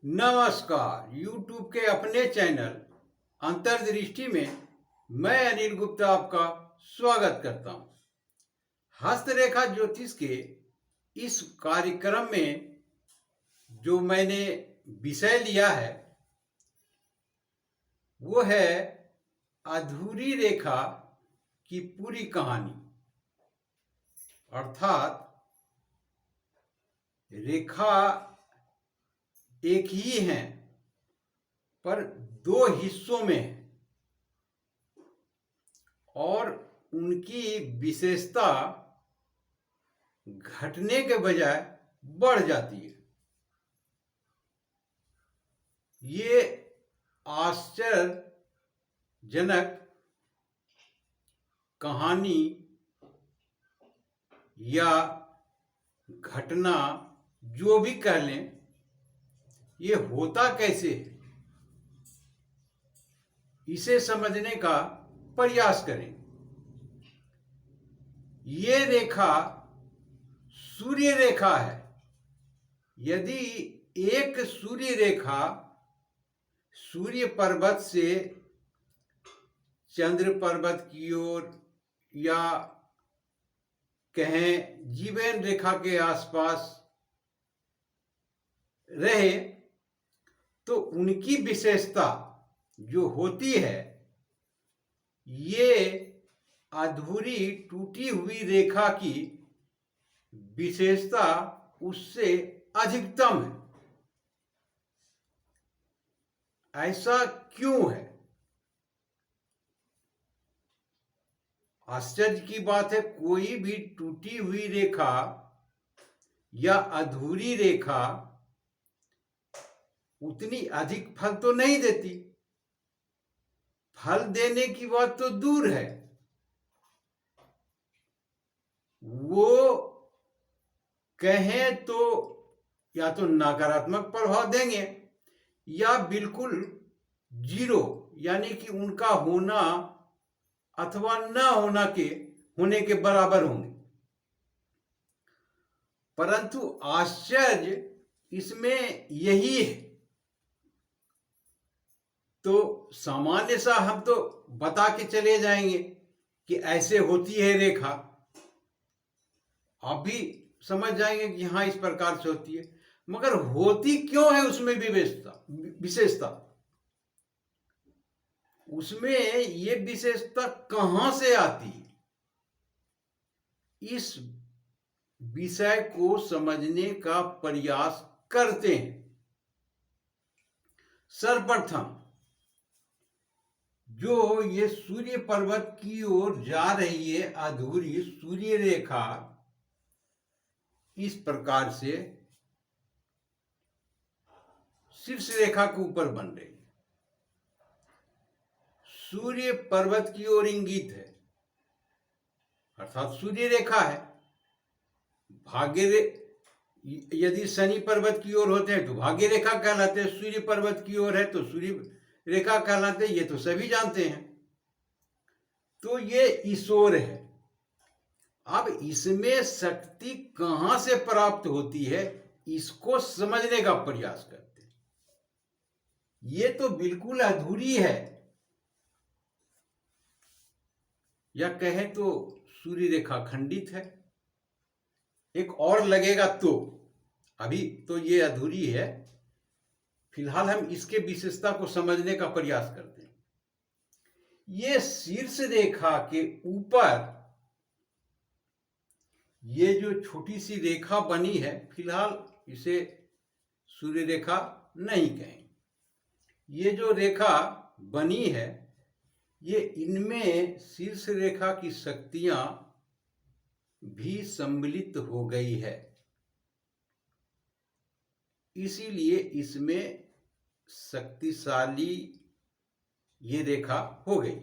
नमस्कार। YouTube के अपने चैनल अंतर्दृष्टि में मैं अनिल गुप्ता आपका स्वागत करता हूं। हस्तरेखा ज्योतिष के इस कार्यक्रम में जो मैंने विषय लिया है वो है अधूरी रेखा की पूरी कहानी। अर्थात रेखा एक ही है पर दो हिस्सों में है और उनकी विशेषता घटने के बजाय बढ़ जाती है। ये आश्चर्यजनक कहानी या घटना जो भी कह लें, ये होता कैसे है इसे समझने का प्रयास करें। ये रेखा सूर्य रेखा है। यदि एक सूर्य रेखा सूर्य पर्वत से चंद्र पर्वत की ओर या कहें जीवन रेखा के आसपास रहे तो उनकी विशेषता जो होती है ये अधूरी टूटी हुई रेखा की विशेषता उससे अधिकतम है। ऐसा क्यों है? आश्चर्य की बात है, कोई भी टूटी हुई रेखा या अधूरी रेखा उतनी अधिक फल तो नहीं देती। फल देने की बात तो दूर है, वो कहें तो या तो नकारात्मक प्रभाव देंगे या बिल्कुल जीरो, यानी कि उनका होना अथवा न होने के बराबर होंगे। परंतु आश्चर्य इसमें यही है। तो सामान्य सा हम तो बता के चले जाएंगे कि ऐसे होती है रेखा, आप भी समझ जाएंगे कि हाँ इस प्रकार से होती है। मगर होती क्यों है उसमें विशेषता उसमें ये विशेषता कहां से आती है, इस विषय को समझने का प्रयास करते हैं। सर्वप्रथम जो ये सूर्य पर्वत की ओर जा रही है अधूरी सूर्य रेखा, इस प्रकार से शीर्ष रेखा के ऊपर बन रही है। सूर्य पर्वत की ओर इंगित है अर्थात सूर्य रेखा है। यदि शनि पर्वत की ओर होते हैं तो भाग्य रेखा कहलाते हैं, सूर्य पर्वत की ओर है तो सूर्य रेखा कहलाते हैं, ये तो सभी जानते हैं। तो ये ईश्वर है। अब इसमें शक्ति कहां से प्राप्त होती है इसको समझने का प्रयास करते हैं। ये तो बिल्कुल अधूरी है, या कहें तो सूर्य रेखा खंडित है। एक और लगेगा तो अभी तो ये अधूरी है। फिलहाल हम इसके विशेषता को समझने का प्रयास करते हैं। ये शीर्ष रेखा के ऊपर ये जो छोटी सी रेखा बनी है, फिलहाल इसे सूर्य रेखा नहीं कहेंगे। ये जो रेखा बनी है ये इनमें शीर्ष रेखा की शक्तियां भी सम्मिलित हो गई है, इसीलिए इसमें शक्तिशाली ये रेखा हो गई।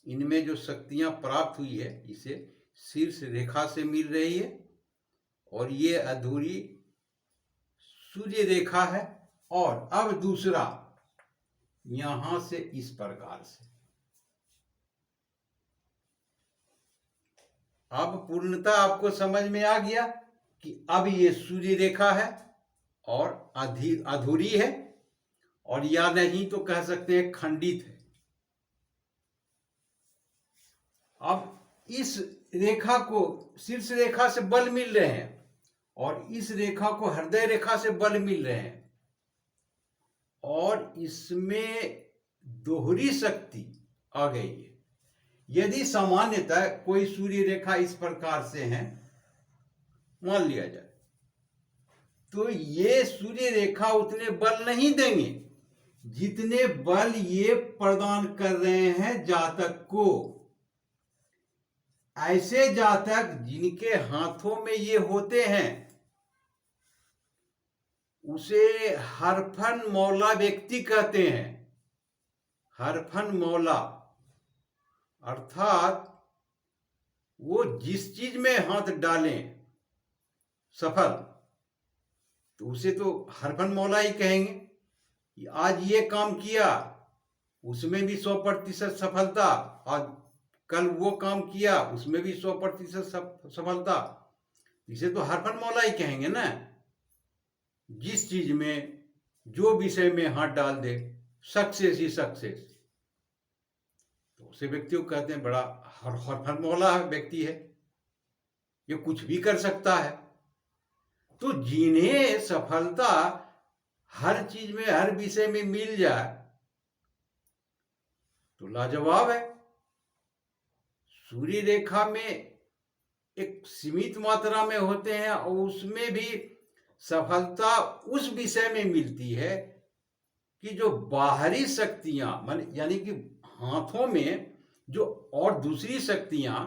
इनमें जो शक्तियां प्राप्त हुई है इसे शीर्ष रेखा से मिल रही है और ये अधूरी सूर्य रेखा है। और अब दूसरा यहां से इस प्रकार से, अब पूर्णता आपको समझ में आ गया कि अब ये सूर्य रेखा है और अधूरी है, और या नहीं तो कह सकते हैं खंडित है। अब इस रेखा को शीर्ष रेखा से बल मिल रहे हैं और इस रेखा को हृदय रेखा से बल मिल रहे हैं, और इसमें दोहरी शक्ति आ गई है। यदि सामान्यतः कोई सूर्य रेखा इस प्रकार से है मान लिया जाए, तो ये सूर्य रेखा उतने बल नहीं देंगे जितने बल ये प्रदान कर रहे हैं जातक को। ऐसे जातक जिनके हाथों में ये होते हैं उसे हरफन मौला व्यक्ति कहते हैं। हरफन मौला अर्थात वो जिस चीज में हाथ डालें सफल, तो उसे तो हरफन मौला ही कहेंगे। आज ये काम किया उसमें भी 100% सफलता, और कल वो काम किया उसमें भी 100% सफलता, इसे तो हरफन मौला ही कहेंगे ना। जिस चीज में जो विषय में हाथ डाल दे सक्सेस ही सक्सेस, तो उसे व्यक्ति को कहते हैं बड़ा हरफन मौला व्यक्ति है, ये कुछ भी कर सकता है। तो जिन्हें सफलता हर चीज में हर विषय में मिल जाए तो लाजवाब है। सूर्य रेखा में एक सीमित मात्रा में होते हैं और उसमें भी सफलता उस विषय में मिलती है कि जो बाहरी शक्तियां यानी कि हाथों में जो और दूसरी शक्तियां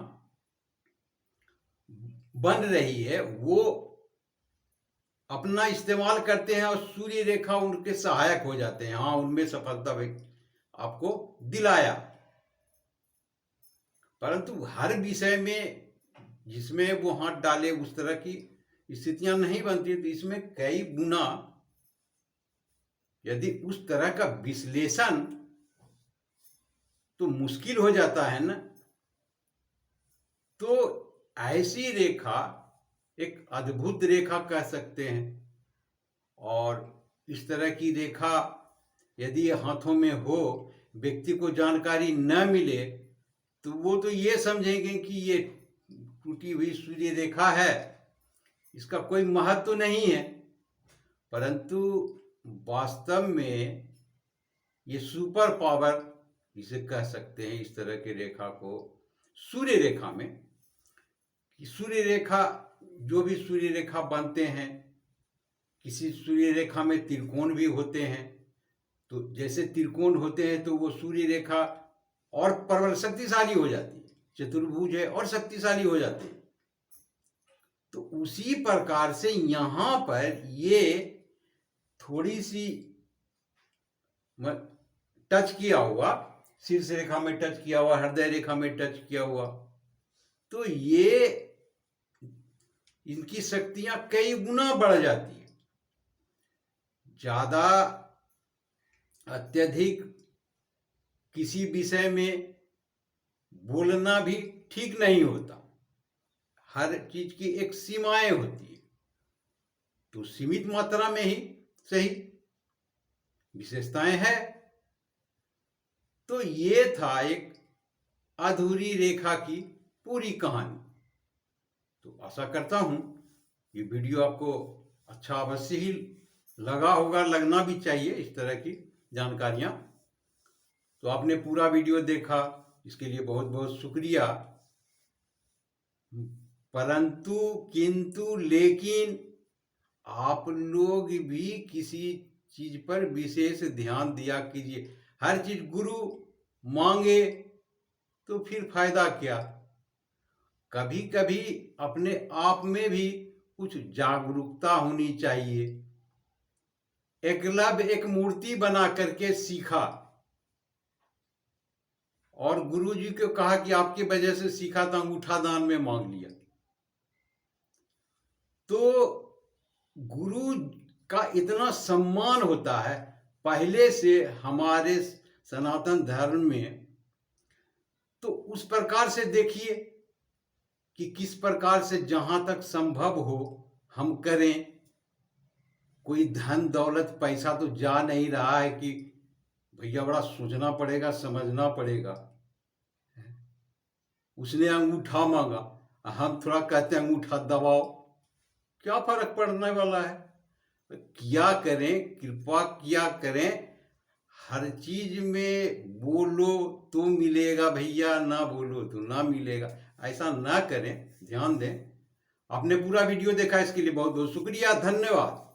बन रही है वो अपना इस्तेमाल करते हैं और सूर्य रेखा उनके सहायक हो जाते हैं। हाँ, उनमें सफलता आपको दिलाया, परंतु हर विषय में जिसमें वो हाथ डाले उस तरह की स्थितियां नहीं बनती। तो इसमें कई गुना यदि उस तरह का विश्लेषण तो मुश्किल हो जाता है ना। तो ऐसी रेखा एक अद्भुत रेखा कह सकते हैं, और इस तरह की रेखा यदि हाथों में हो, व्यक्ति को जानकारी न मिले तो वो तो ये समझेंगे कि ये टूटी हुई सूर्य रेखा है, इसका कोई महत्व नहीं है। परंतु वास्तव में ये सुपर पावर इसे कह सकते हैं, इस तरह की रेखा को सूर्य रेखा में। सूर्य रेखा जो भी सूर्य रेखा बनते हैं, किसी सूर्य रेखा में त्रिकोण भी होते हैं। तो जैसे त्रिकोण होते हैं तो वो सूर्य रेखा और प्रबल शक्तिशाली हो जाती है, चतुर्भुज है और शक्तिशाली हो जाती है। तो उसी प्रकार से यहां पर ये थोड़ी सी टच किया हुआ, शीर्ष रेखा में टच किया हुआ, हृदय रेखा में टच किया हुआ, तो ये इनकी शक्तियां कई गुना बढ़ जाती है। ज्यादा अत्यधिक किसी विषय में बोलना भी ठीक नहीं होता। हर चीज की एक सीमाएं होती है, तो सीमित मात्रा में ही सही विशेषताएं हैं। तो ये था एक अधूरी रेखा की पूरी कहानी। तो आशा करता हूं ये वीडियो आपको अच्छा अवश्य ही लगा होगा, लगना भी चाहिए इस तरह की जानकारियां। तो आपने पूरा वीडियो देखा, इसके लिए बहुत बहुत शुक्रिया। परंतु किंतु लेकिन आप लोग भी किसी चीज पर विशेष ध्यान दिया कीजिए। हर चीज गुरु मांगे तो फिर फायदा क्या। कभी कभी अपने आप में भी कुछ जागरूकता होनी चाहिए। एकलव्य एक मूर्ति बना करके सीखा और गुरुजी को कहा कि आपकी वजह से सीखा था, अंगूठा दान में मांग लिया। तो गुरु का इतना सम्मान होता है पहले से हमारे सनातन धर्म में। तो उस प्रकार से देखिए कि किस प्रकार से जहां तक संभव हो हम करें। कोई धन दौलत पैसा तो जा नहीं रहा है कि भैया बड़ा सोचना पड़ेगा, समझना पड़ेगा। उसने अंगूठा मांगा, हम थोड़ा कहते हैं अंगूठा दबाओ, क्या फर्क पड़ने वाला है। किया करें, कृपा किया करें, हर चीज में बोलो तो मिलेगा भैया, ना बोलो तो ना मिलेगा, ऐसा ना करें, ध्यान दें। आपने पूरा वीडियो देखा, इसके लिए बहुत बहुत शुक्रिया, धन्यवाद।